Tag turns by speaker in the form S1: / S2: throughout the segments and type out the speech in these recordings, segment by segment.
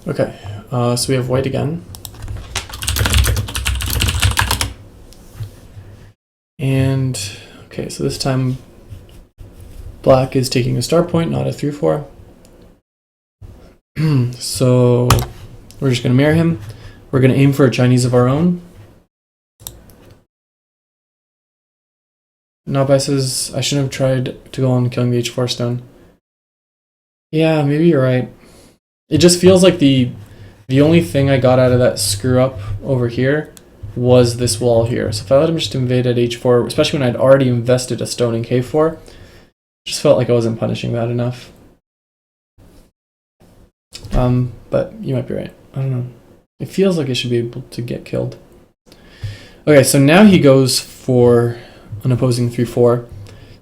S1: Okay, so we have white again. And, okay, so this time black is taking a star point, not a 3-4. So we're just going to mirror him. We're going to aim for a Chinese of our own. Nabai says, I shouldn't have tried to go on killing the H4 stone. Yeah, maybe you're right. It just feels like the only thing I got out of that screw up over here was this wall here. So if I let him just invade at H4, especially when I'd already invested a stone in K4, just felt like I wasn't punishing that enough. But you might be right. I don't know. It feels like it should be able to get killed. Okay, so now he goes for an opposing 3-4.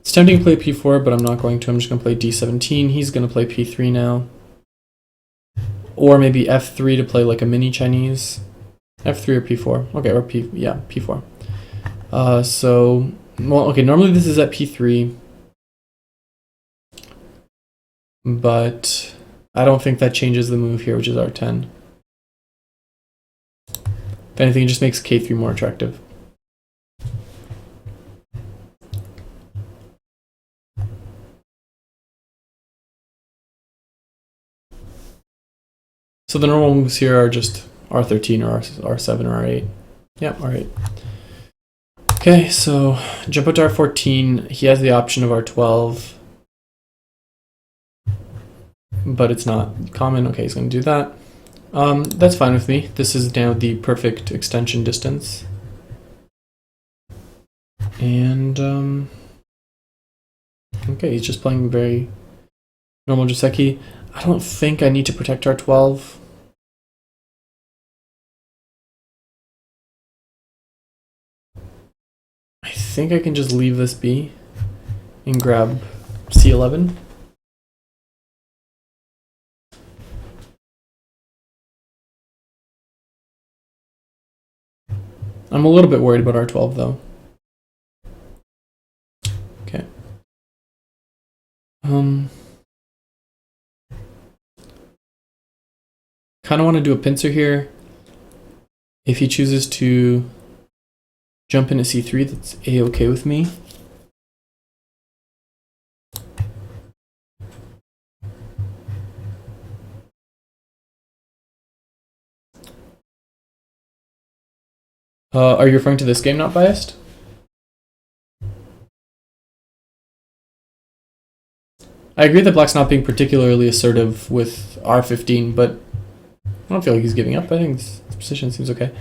S1: It's tempting to play P4, but I'm not going to. I'm just going to play D17. He's going to play P3 now. Or maybe F3 to play like a mini Chinese. F3 or P4. Okay, or P4. So, well, okay, normally this is at P3. But I don't think that changes the move here, which is R10. If anything, it just makes K3 more attractive. So the normal moves here are just R13 or R7 or R8. Yeah, R8. Okay, so jump out to R14. He has the option of R12. But it's not common. Okay, he's going to do that. That's fine with me. This is now the perfect extension distance. And, okay, he's just playing very normal Joseki. I don't think I need to protect R12. I think I can just leave this be and grab C11. I'm a little bit worried about R12 though. Okay. Kind of want to do a pincer here. If he chooses to jump into C3, that's A-okay with me. Are you referring to this game, not biased? I agree that black's not being particularly assertive with R15, but I don't feel like he's giving up. I think this position seems okay.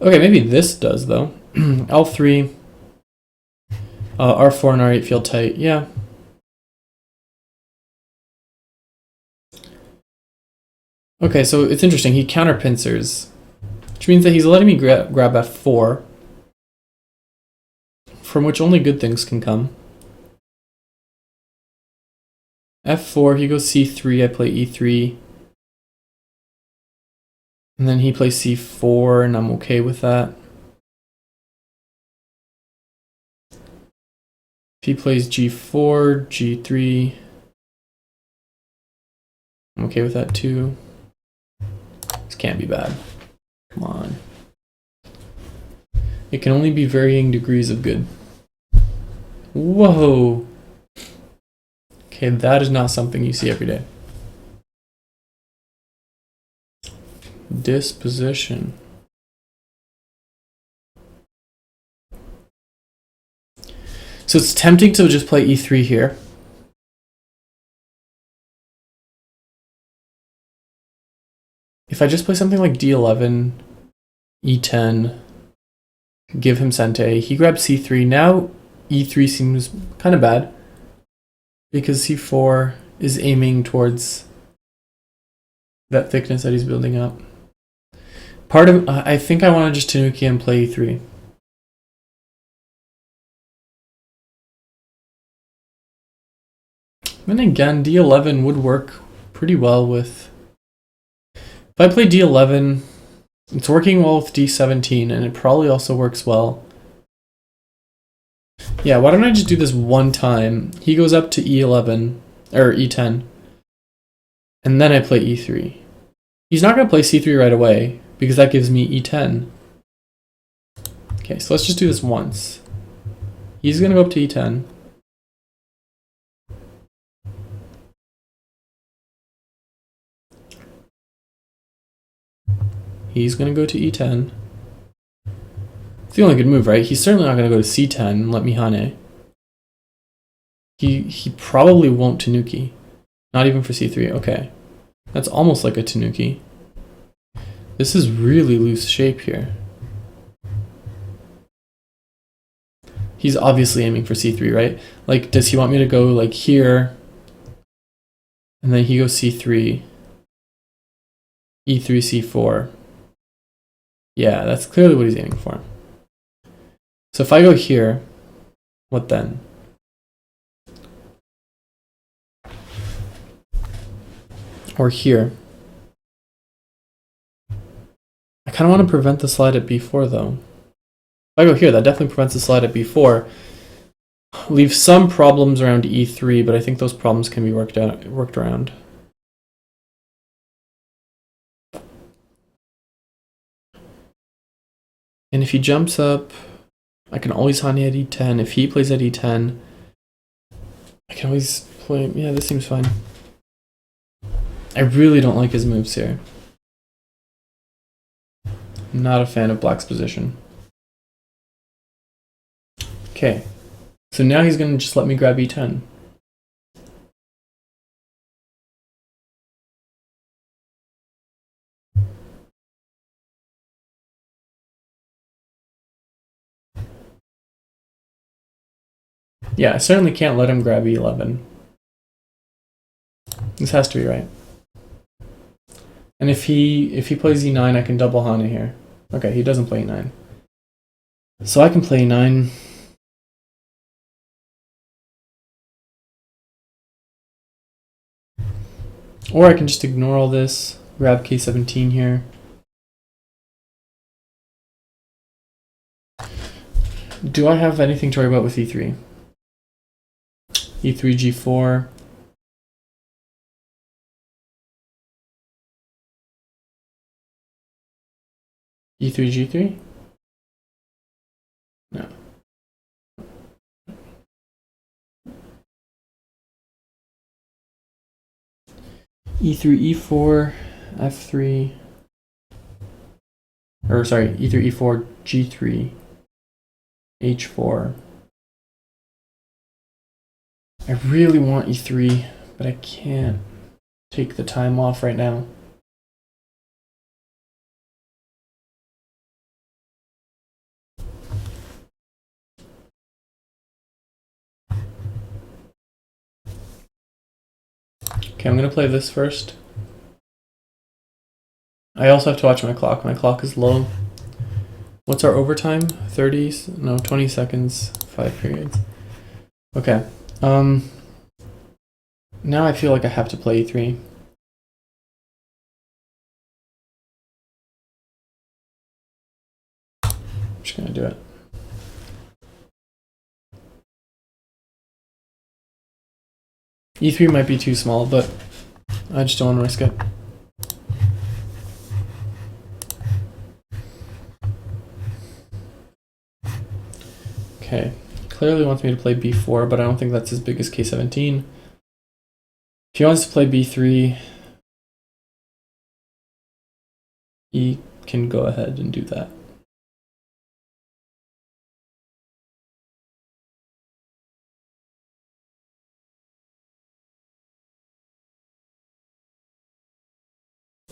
S1: Okay, maybe this does, though. L3, R4 and R8 feel tight. Yeah. Okay, so it's interesting. He counter pincers, which means that he's letting me grab F4, from which only good things can come. F4, he goes C3, I play E3. And then he plays C4, and I'm okay with that. If he plays G4, G3, I'm okay with that too. This can't be bad. Come on. It can only be varying degrees of good. Whoa! Okay, that is not something you see every day. Disposition. So it's tempting to just play E3 here. If I just play something like D11, E10, give him Sente, he grabs C3. Now E3 seems kind of bad because C4 is aiming towards that thickness that he's building up. Part of I think I want to just Tanuki and play E3. Then again, D11 would work pretty well with... If I play D11, it's working well with D17, and it probably also works well. Yeah, why don't I just do this one time? He goes up to E11, or E10, and then I play E3. He's not going to play c3 right away because that gives me e10. Okay, so let's just do this once. He's going to go up to e10. He's going to go to e10. It's the only good move, right? He's certainly not going to go to c10 and let me hane. He probably won't tanuki. Not even for c3. Okay. That's almost like a tanuki. This is really loose shape here. He's obviously aiming for c3, right? Like, does he want me to go like here? And then he goes c3. e3, c4. Yeah, that's clearly what he's aiming for. So if I go here, what then? Or here. I kind of want to prevent the slide at b4 though. If I go here, that definitely prevents the slide at b4. Leave some problems around e3, but I think those problems can be worked around. And if he jumps up, I can always hane at e10. If he plays at e10, I can always play. Yeah, this seems fine. I really don't like his moves here. I'm not a fan of black's position. Okay, so now he's going to just let me grab e10. Yeah, I certainly can't let him grab e11. This has to be right. And if he plays e9, I can double hane here. Okay, he doesn't play e9. So I can play e9. Or I can just ignore all this, grab k17 here. Do I have anything to worry about with e3? e3, g4. e3, g3? No. e3, e4, f3. Or sorry, e3, e4, g3, h4. I really want e3, but I can't take the time off right now. Okay, I'm going to play this first. I also have to watch my clock. My clock is low. What's our overtime? 30s? No, 20 seconds, 5 periods. Okay. Now I feel like I have to play e3. I'm just going to do it. e3 might be too small, but I just don't want to risk it. Okay, clearly wants me to play b4, but I don't think that's as big as k17. If he wants to play b3, he can go ahead and do that.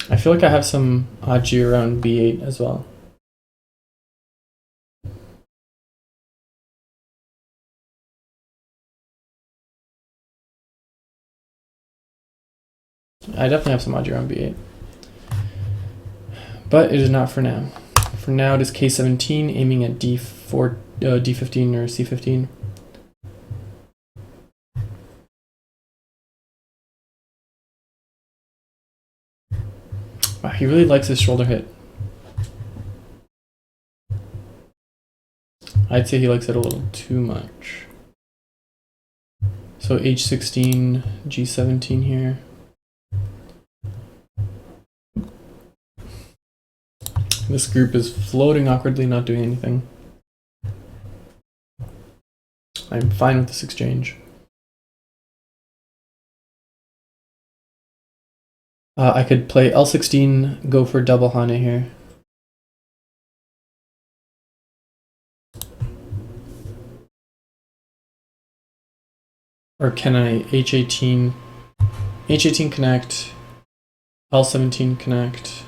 S1: I feel like I have some aji around b8 as well. I definitely have some aji around b8. But it is not for now. For now it is k17, aiming at d4, d15 or c15. Wow, he really likes his shoulder hit. I'd say he likes it a little too much. So h16, g17 here. This group is floating awkwardly, not doing anything. I'm fine with this exchange. I could play L16, go for double Hane here. Or can I H18 connect, L17 connect.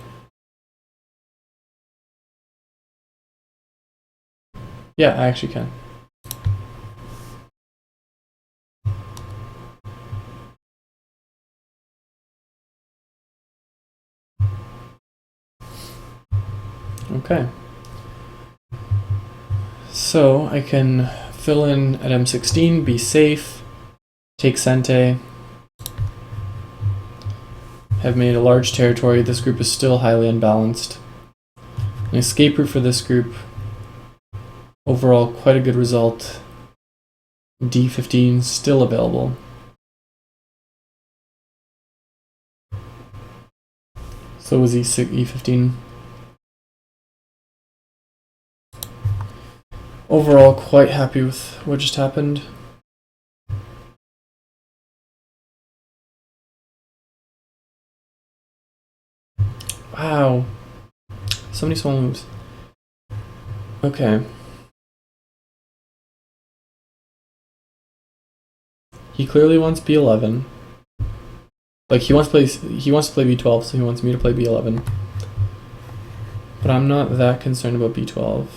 S1: Yeah, I actually can. Okay. So I can fill in at M16, be safe, take Sente. Have made a large territory. This group is still highly unbalanced. An escape route for this group. Overall, quite a good result. D15 still available. So was E15. Overall, quite happy with what just happened. Wow. So many small moves. Okay. He clearly wants B11. Like he wants to play B12, so he wants me to play B11. But I'm not that concerned about B12.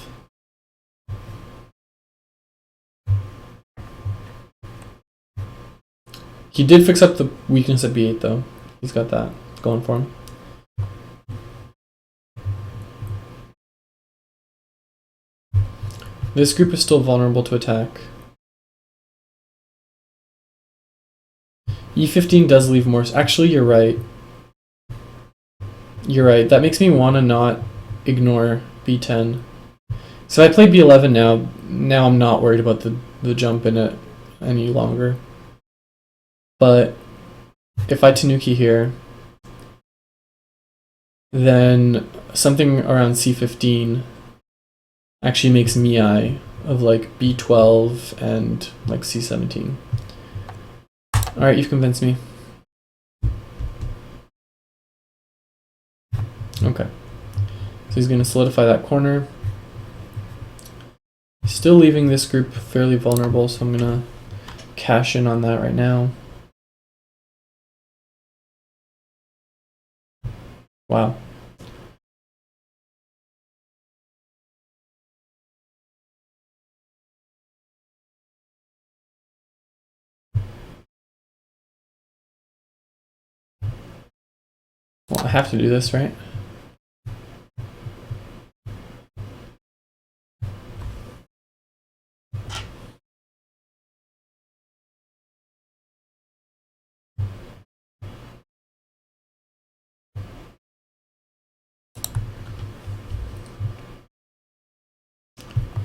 S1: He did fix up the weakness at B8 though. He's got that going for him. This group is still vulnerable to attack. E15 does leave more. Actually, you're right. You're right. That makes me want to not ignore B10. So I play B11 now. Now I'm not worried about the jump in it any longer. But if I Tanuki here, then something around C15 actually makes Mii of like B12 and like C17. Alright, you've convinced me. Okay. So he's going to solidify that corner. Still leaving this group fairly vulnerable, so I'm going to cash in on that right now. Wow. Well, I have to do this, right?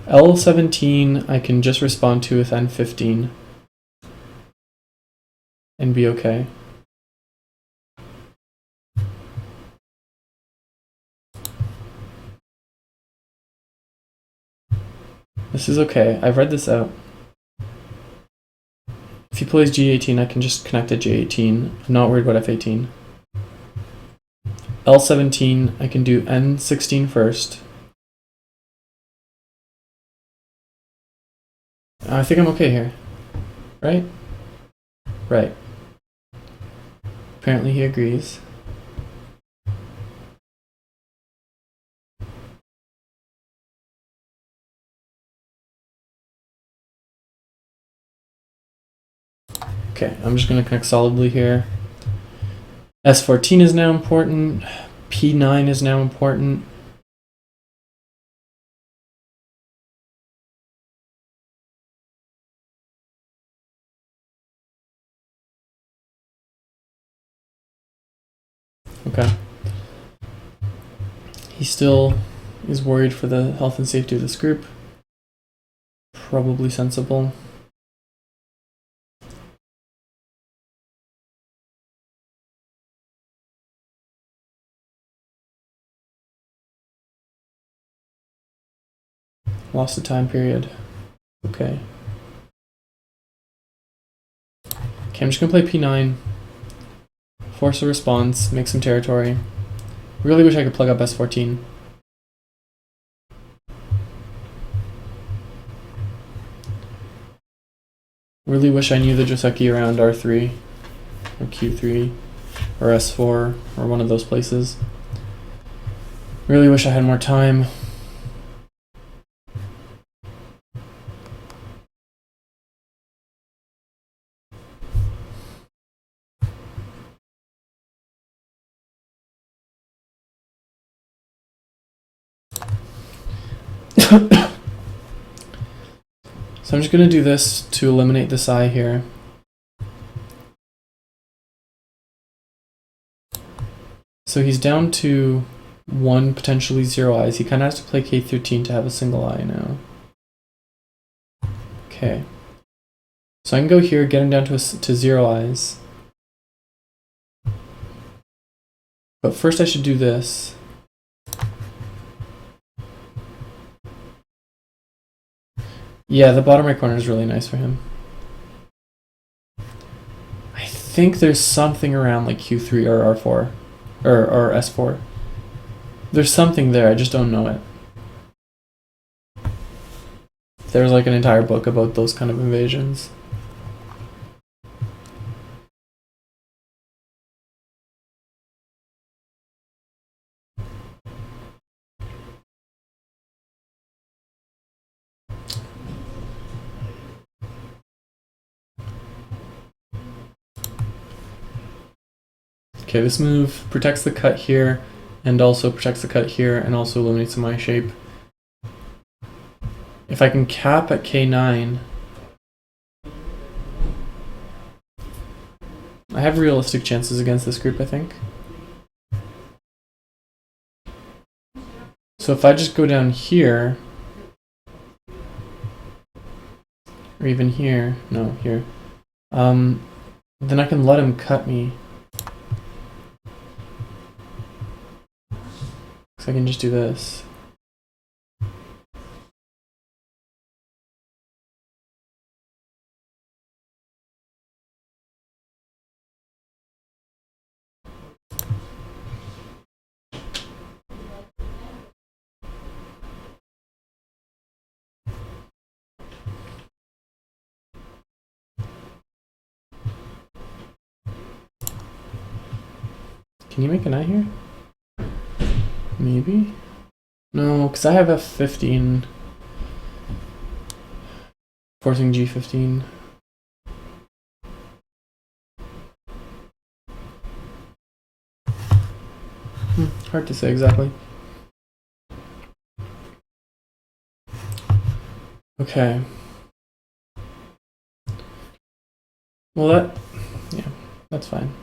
S1: L17 I can just respond to with N15 and be okay. This is okay. I've read this out. If he plays G18, I can just connect at J18. I'm not worried about F18. L17, I can do N16 first. I think I'm okay here. Right? Right. Apparently he agrees. Okay, I'm just going to connect solidly here. S14 is now important. P9 is now important. Okay. He still is worried for the health and safety of this group. Probably sensible. lost the time period. Okay. Okay, I'm just gonna play p9, force a response, make some territory. Really wish I could plug up s14. Really wish I knew the Joseki around r3 or q3 or s4 or one of those places. Really wish I had more time. So I'm just going to do this to eliminate this eye here. So he's down to 1, potentially 0 eyes. He kind of has to play k13 to have a single eye now. Okay. So I can go here, get him down to 0 eyes. But first I should do this. Yeah, the bottom right corner is really nice for him. I think there's something around like q3 or r4 or s4. There's something there, I just don't know it. There's like an entire book about those kind of invasions. Okay, this move protects the cut here, and also protects the cut here, and also eliminates my shape. If I can cap at k9, I have realistic chances against this group, I think. So if I just go down here, or even here, no, here, then I can let him cut me. So I can just do this. Can you make an eye here? Maybe? No, because I have f15. Forcing g15. Hard to say exactly. Okay. Well, yeah, that's fine.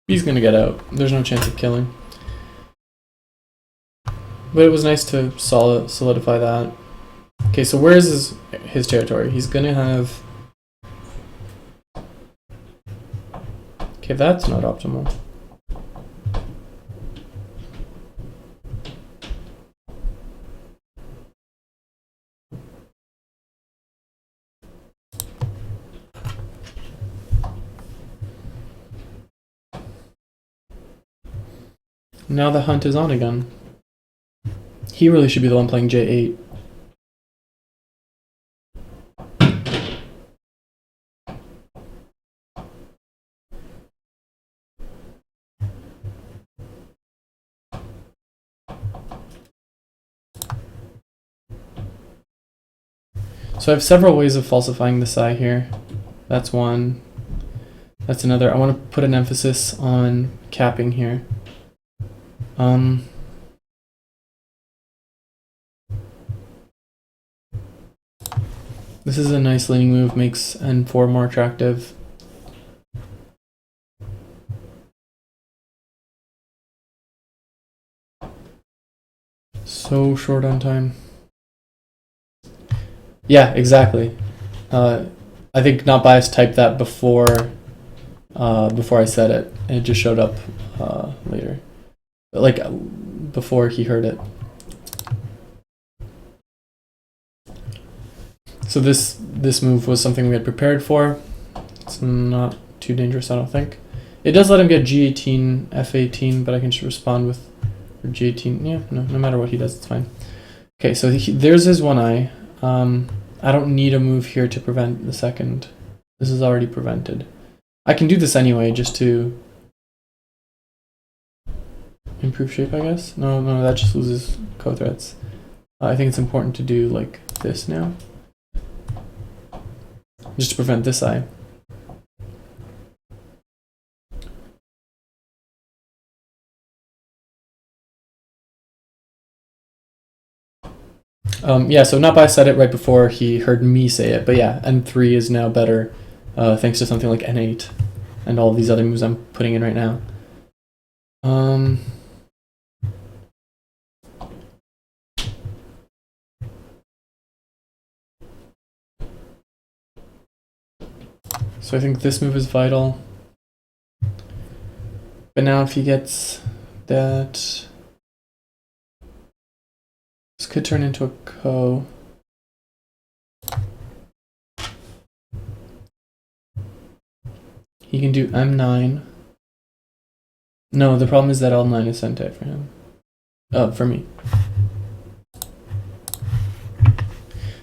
S1: He's gonna get out. There's no chance of killing. But it was nice to solidify that. Okay, so where is his territory? He's gonna have... Okay, that's not optimal. Now the hunt is on again. He really should be the one playing J8. So I have several ways of falsifying the psi here. That's one. That's another. I want to put an emphasis on capping here. This is a nice leaning move, makes N4 more attractive. So short on time. Yeah, exactly. I think not biased typed that before I said it, and it just showed up later, like before he heard it. So this move was something we had prepared for. It's not too dangerous, I don't think. It does let him get G18, F18, but I can just respond with G18. Yeah, no matter what he does, it's fine. Okay, so there's his one eye. I don't need a move here to prevent the second. This is already prevented. I can do this anyway, just to improve shape, I guess. No, that just loses co-threats. I think it's important to do like this now, just to prevent this eye. Yeah, so not by said it right before he heard me say it, but yeah, N3 is now better thanks to something like N8 and all these other moves I'm putting in right now. So I think this move is vital. But now if he gets that, this could turn into a ko. He can do M9. No, the problem is that L9 is sente for him. For me.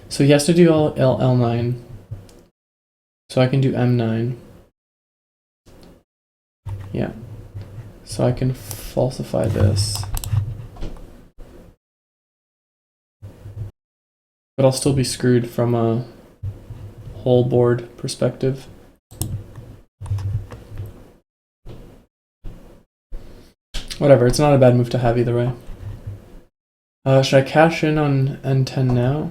S1: So he has to do L9. So I can do M9. Yeah. So I can falsify this. But I'll still be screwed from a whole board perspective. Whatever, it's not a bad move to have either way. Should I cash in on N10 now?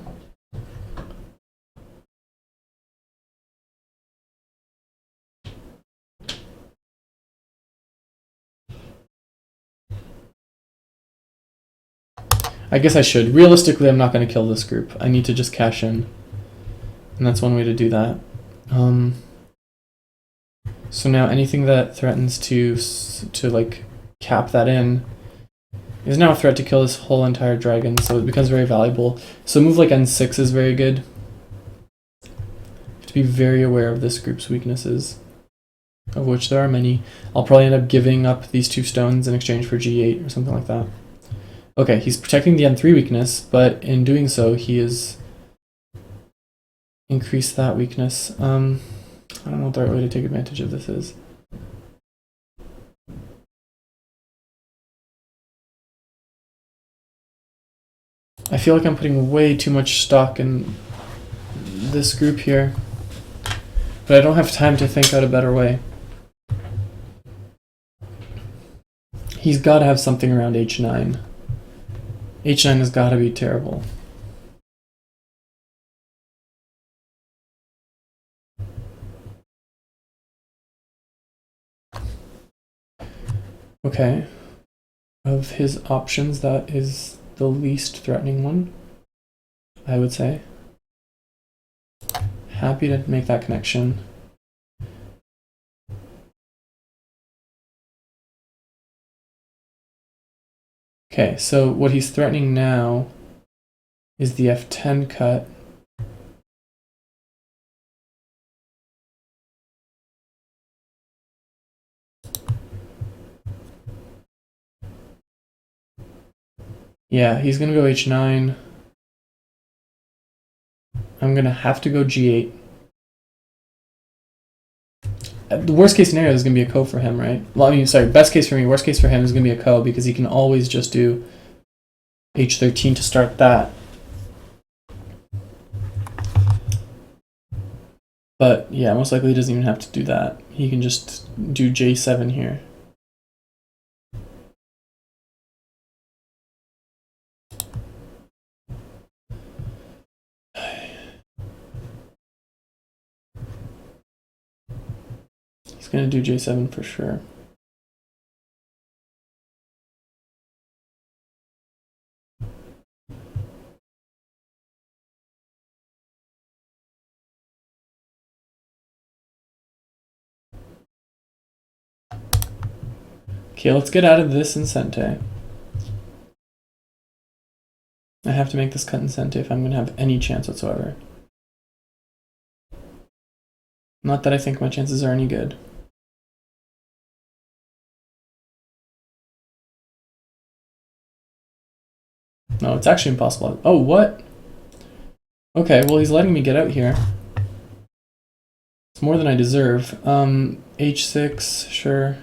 S1: I guess I should. Realistically, I'm not going to kill this group. I need to just cash in. And that's one way to do that. So now anything that threatens to like cap that in is now a threat to kill this whole entire dragon, so it becomes very valuable. So a move like N6 is very good. You have to be very aware of this group's weaknesses, of which there are many. I'll probably end up giving up these 2 stones in exchange for G8 or something like that. Okay, he's protecting the N3 weakness, but in doing so, he has increased that weakness. I don't know what the right way to take advantage of this is. I feel like I'm putting way too much stock in this group here, but I don't have time to think out a better way. He's got to have something around H9. H9 has got to be terrible. Okay. Of his options, that is the least threatening one, I would say. Happy to make that connection. Okay, so what he's threatening now is the F10 cut. Yeah, he's gonna go H9. I'm gonna have to go G8. The worst case scenario is gonna be a ko for him, right? Well, I mean, sorry, best case for me, worst case for him is gonna be a ko because he can always just do H13 to start that. But yeah, most likely he doesn't even have to do that. He can just do J7 here. He's gonna do J7 for sure. Okay, let's get out of this Incente. I have to make this cut Incente if I'm going to have any chance whatsoever. Not that I think my chances are any good. No, it's actually impossible. Oh, what? Okay, well, he's letting me get out here. It's more than I deserve. H6, sure.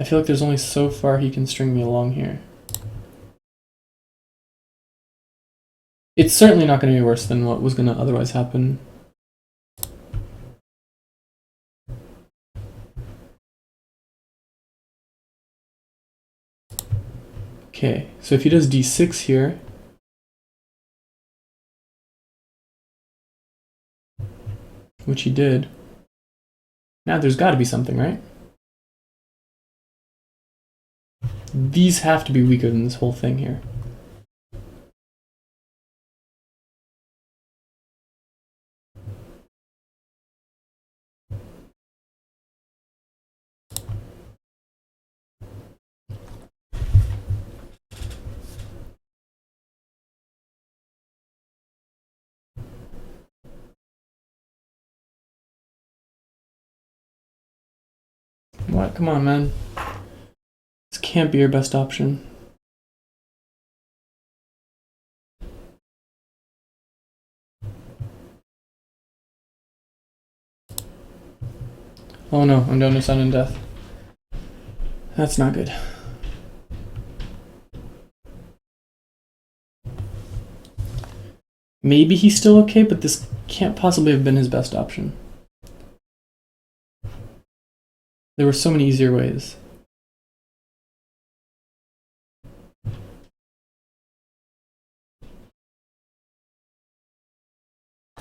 S1: I feel like there's only so far he can string me along here. It's certainly not going to be worse than what was going to otherwise happen. Okay, so if he does d6 here, which he did, now there's got to be something, right? These have to be weaker than this whole thing here. What? Come on, man. This can't be your best option. Oh no, I'm down to sudden death. That's not good. Maybe he's still okay, but this can't possibly have been his best option. There were so many easier ways.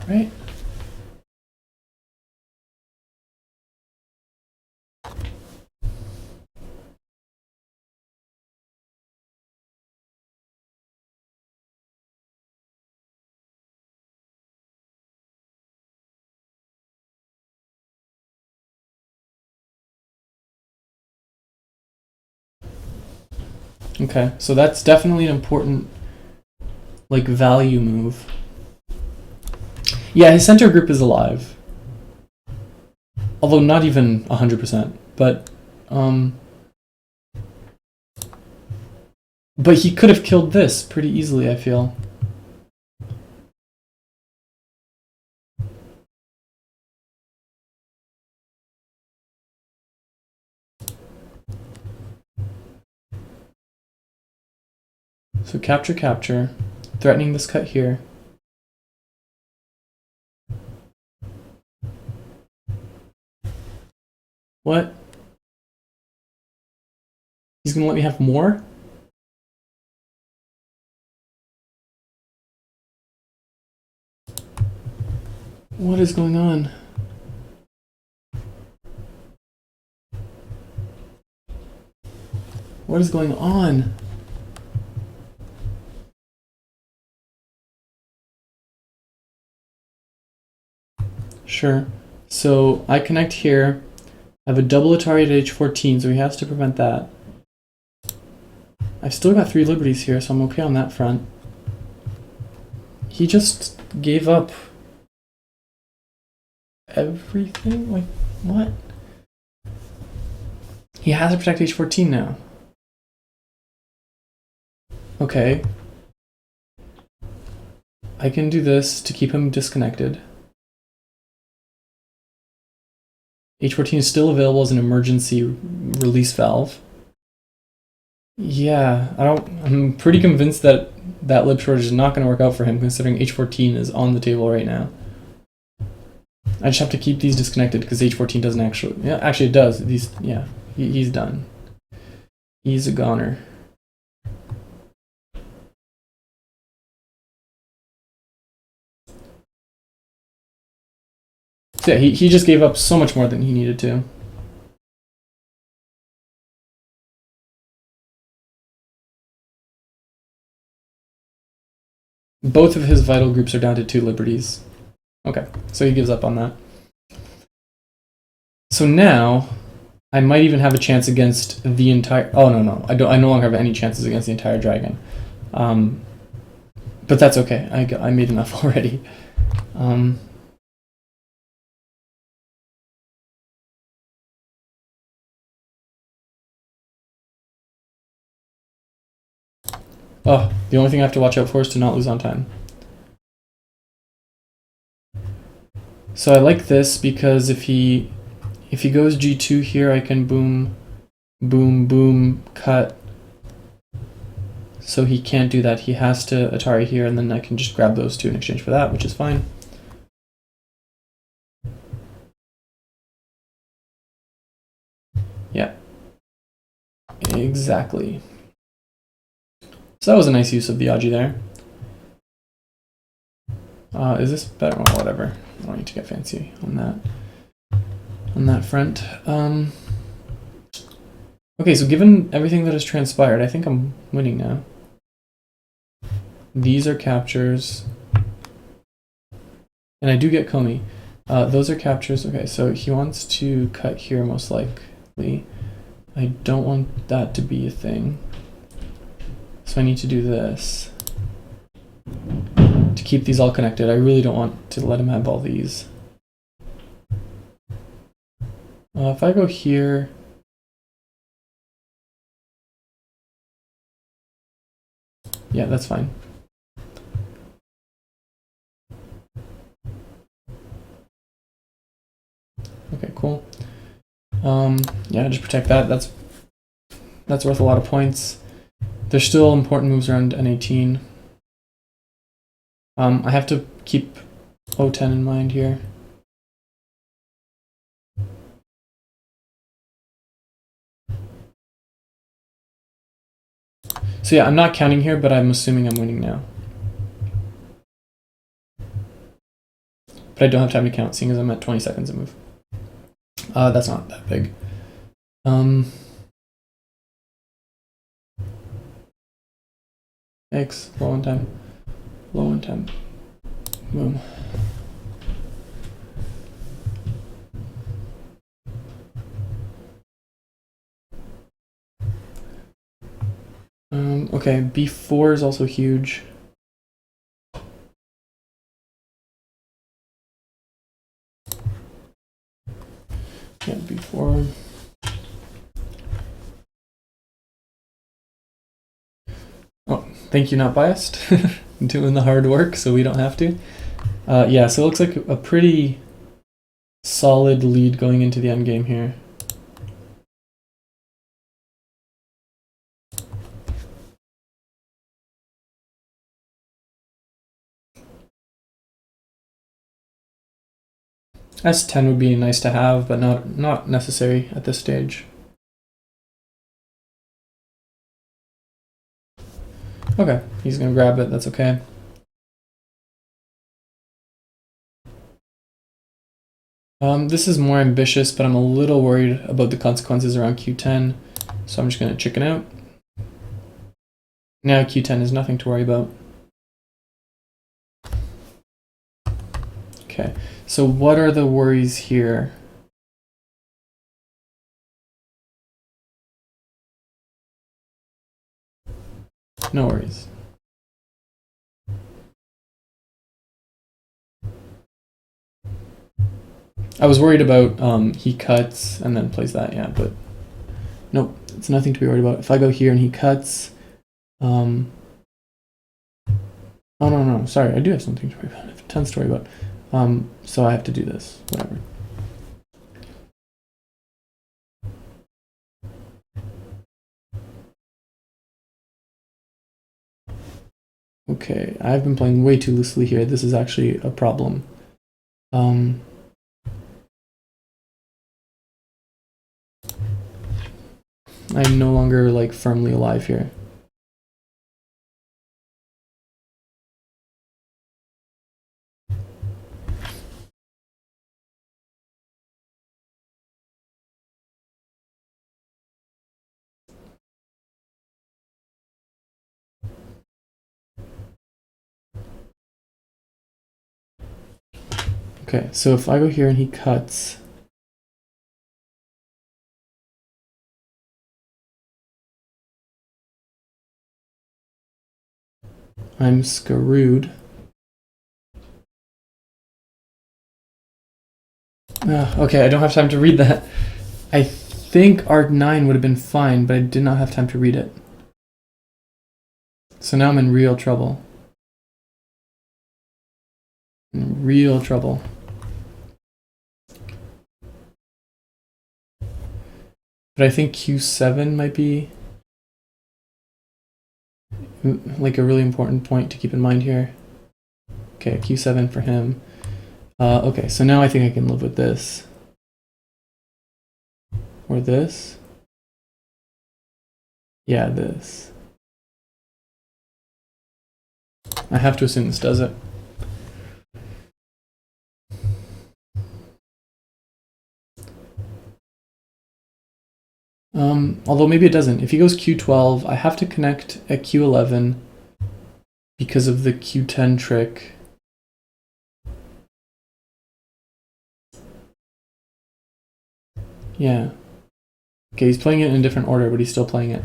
S1: Right? Okay, so that's definitely an important, like, value move. Yeah, his center group is alive. Although not even 100%, but he could have killed this pretty easily, I feel. So capture, capture, threatening this cut here. What? He's gonna let me have more? What is going on? What is going on? Sure. So I connect here. I have a double Atari at h14, so he has to prevent that. I've still got 3 liberties here, so I'm okay on that front. He just gave up everything? Like, what? He has to protect h14 now. Okay. I can do this to keep him disconnected. H14 is still available as an emergency release valve. Yeah, I'm pretty convinced that that lib shortage is not going to work out for him, considering H14 is on the table right now. I just have to keep these disconnected because H14 doesn't actually... Yeah, actually it does. He's done. He's a goner. So yeah, he just gave up so much more than he needed to. Both of his vital groups are down to 2 liberties. Okay, so he gives up on that. So now I might even have a chance against the entire. Oh no, I no longer have any chances against the entire dragon. But that's okay. I made enough already. Oh, the only thing I have to watch out for is to not lose on time. So I like this because if he goes G2 here, I can boom, boom, boom, cut. So he can't do that. He has to Atari here, and then I can just grab those two in exchange for that, which is fine. Yeah. Exactly. So that was a nice use of the Aji there. Is this better? Well, whatever. I don't need to get fancy on that front. Okay, so given everything that has transpired, I think I'm winning now. These are captures. And I do get Komi. Those are captures. Okay, so he wants to cut here most likely. I don't want that to be a thing. So I need to do this to keep these all connected. I really don't want to let him have all these. If I go here, yeah, that's fine. Okay, cool. Yeah, just protect that. That's worth a lot of points. There's still important moves around N18. I have to keep O10 in mind here. So yeah, I'm not counting here, but I'm assuming I'm winning now. But I don't have time to count, seeing as I'm at 20 seconds a move. That's not that big. X, low on time. Low on time. Boom. Okay, B4 is also huge. Yeah, B4. Oh, thank you, not biased. Doing the hard work so we don't have to. Yeah, so it looks like a pretty solid lead going into the end game here. S10 would be nice to have, but not necessary at this stage. Okay, he's gonna grab it, that's okay. This is more ambitious, but I'm a little worried about the consequences around Q10, so I'm just gonna chicken out. Now Q10 is nothing to worry about. Okay, so what are the worries here? No worries. I was worried about he cuts and then plays that, yeah, but nope, it's nothing to be worried about. If I go here and he cuts, oh no, sorry, I do have something to worry about. I have tons to worry about. So I have to do this, whatever. Okay, I've been playing way too loosely here. This is actually a problem. I'm no longer like firmly alive here. Okay, so if I go here and he cuts, I'm screwed. Okay, I don't have time to read that. I think Arc9 would have been fine, but I did not have time to read it. So now I'm in real trouble. In real trouble. But I think Q7 might be like a really important point to keep in mind here. Okay, Q7 for him. Okay, so now I think I can live with this. Or this. Yeah, this. I have to assume this does it. Although maybe it doesn't. If he goes Q12, I have to connect at Q11 because of the Q10 trick. Yeah. Okay, he's playing it in a different order, but he's still playing it.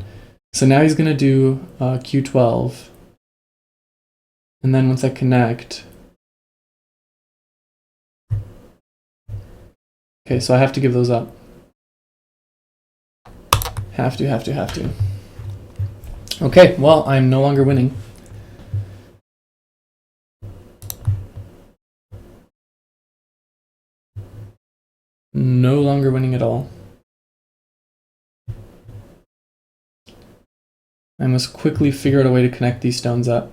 S1: So now he's going to do Q12. And then once I connect... Okay, so I have to give those up. Have to. Okay, well, I'm no longer winning. No longer winning at all. I must quickly figure out a way to connect these stones up.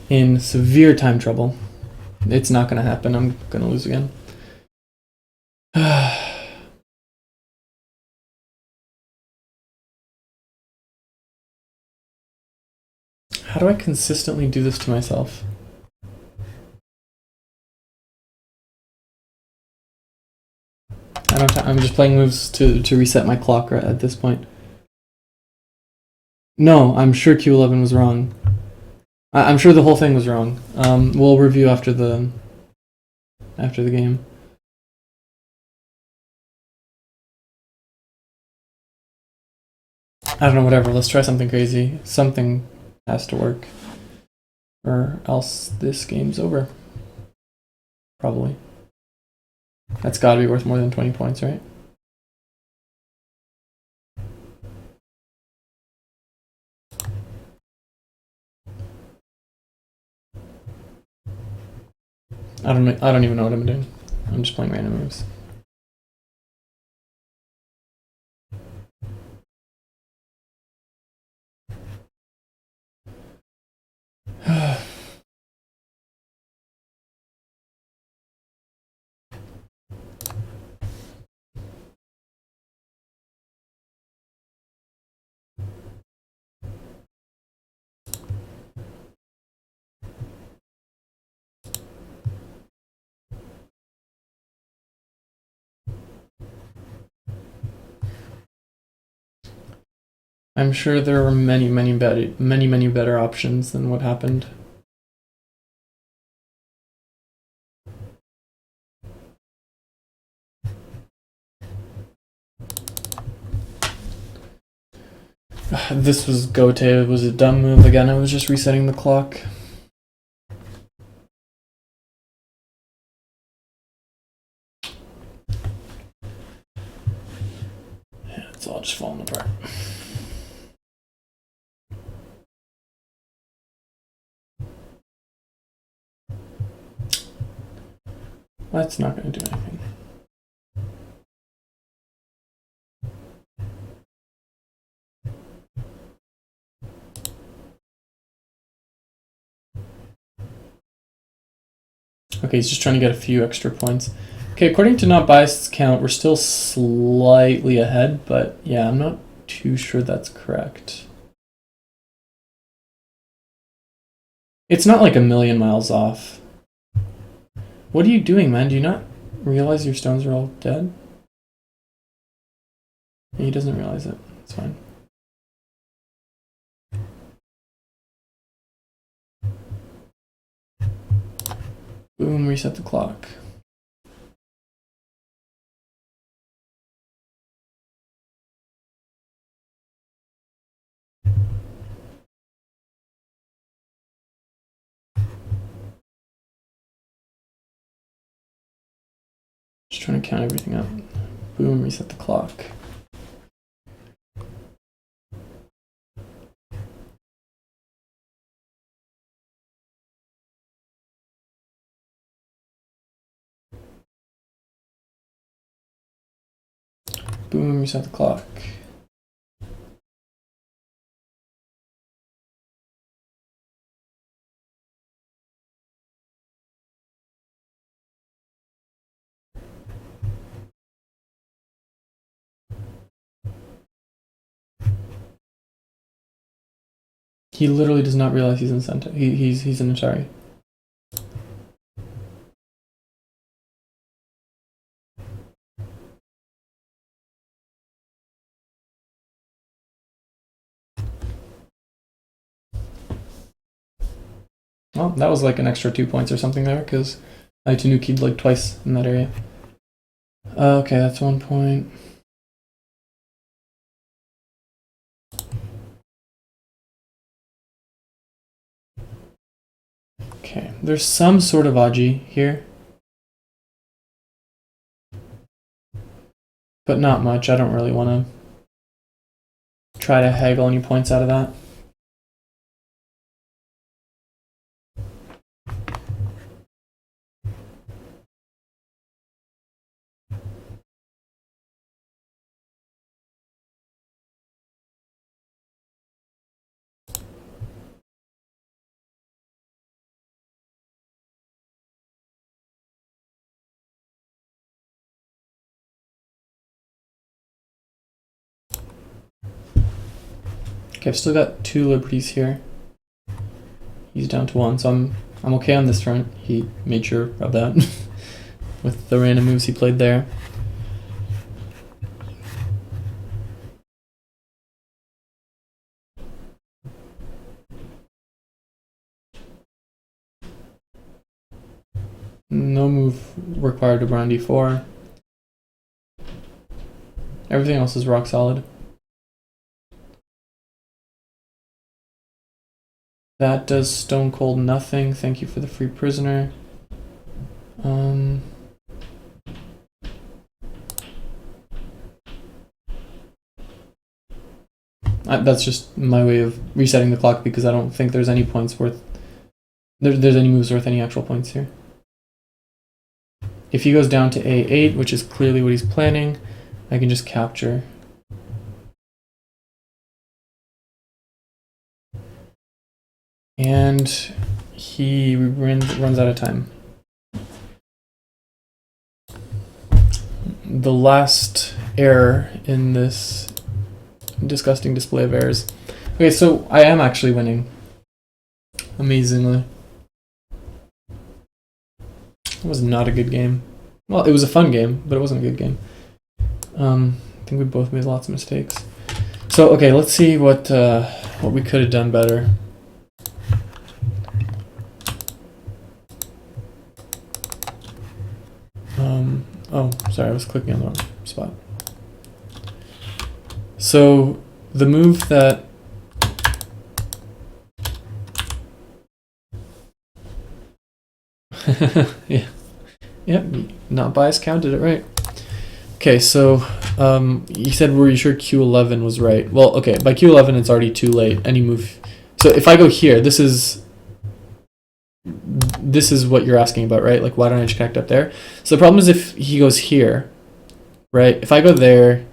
S1: In severe time trouble. It's not going to happen. I'm going to lose again. How do I consistently do this to myself? I'm just playing moves to reset my clock right at this point. No, I'm sure Q11 was wrong. I'm sure the whole thing was wrong. We'll review after the game. I don't know, whatever. Let's try something crazy. Something has to work. Or else this game's over. Probably. That's gotta be worth more than 20 points, right? I don't even know what I'm doing. I'm just playing random moves. I'm sure there are many better options than what happened. This was Gote. It was a dumb move again. I was just resetting the clock. Yeah, it's all just falling apart. That's not going to do anything. Okay, he's just trying to get a few extra points. Okay, according to Not Biased's count, we're still slightly ahead, but yeah, I'm not too sure that's correct. It's not like a million miles off. What are you doing, man? Do you not realize your stones are all dead? He doesn't realize it. It's fine. Boom, reset the clock. Just trying to count everything up. Boom, reset the clock. Boom, reset the clock. He literally does not realize he's in Senta. He's in Atari. Well, that was like an extra 2 points or something there, because I Tanuki'd like twice in that area. Okay, that's 1 point. Okay, there's some sort of Aji here. But not much. I don't really want to try to haggle any points out of that. Okay, I've still got 2 liberties here. He's down to 1, so I'm okay on this front. He made sure of that with the random moves he played there. No move required to brown d4. Everything else is rock solid. That does stone cold nothing. Thank you for the free prisoner. That's just my way of resetting the clock, because I don't think there's any points worth. There's any moves worth any actual points here. If he goes down to A8, which is clearly what he's planning, I can just capture. And he runs out of time. The last error in this disgusting display of errors. Okay, so I am actually winning. Amazingly. It was not a good game. Well, it was a fun game, but it wasn't a good game. I think we both made lots of mistakes. So, okay, let's see what we could have done better. Oh, sorry, I was clicking on the wrong spot. So, the move that yeah. Yep, not bias counted it right. Okay, so you said, were you sure Q11 was right? Well, okay, by Q11 it's already too late. Any move. So if I go here, this is what you're asking about, right? Like, why don't I just connect up there? So the problem is if he goes here, right? If I go there,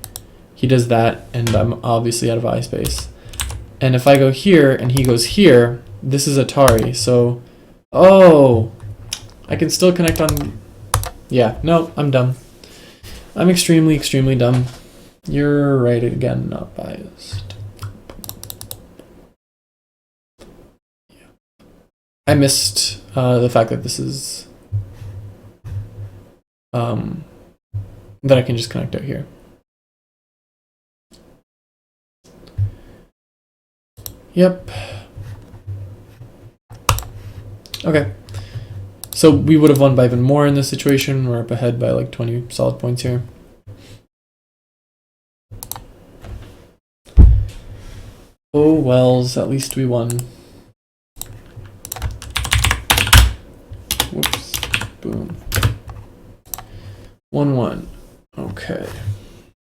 S1: he does that, and I'm obviously out of eye space. And if I go here and he goes here, this is Atari. So, oh, I can still connect on. Yeah, no, I'm dumb. I'm extremely, extremely dumb. You're right again, not biased. I missed the fact that this is that I can just connect out here. Yep. Okay. So we would have won by even more in this situation. We're up ahead by like 20 solid points here. Oh wells, at least we won. Whoops. Boom. 1-1. Okay.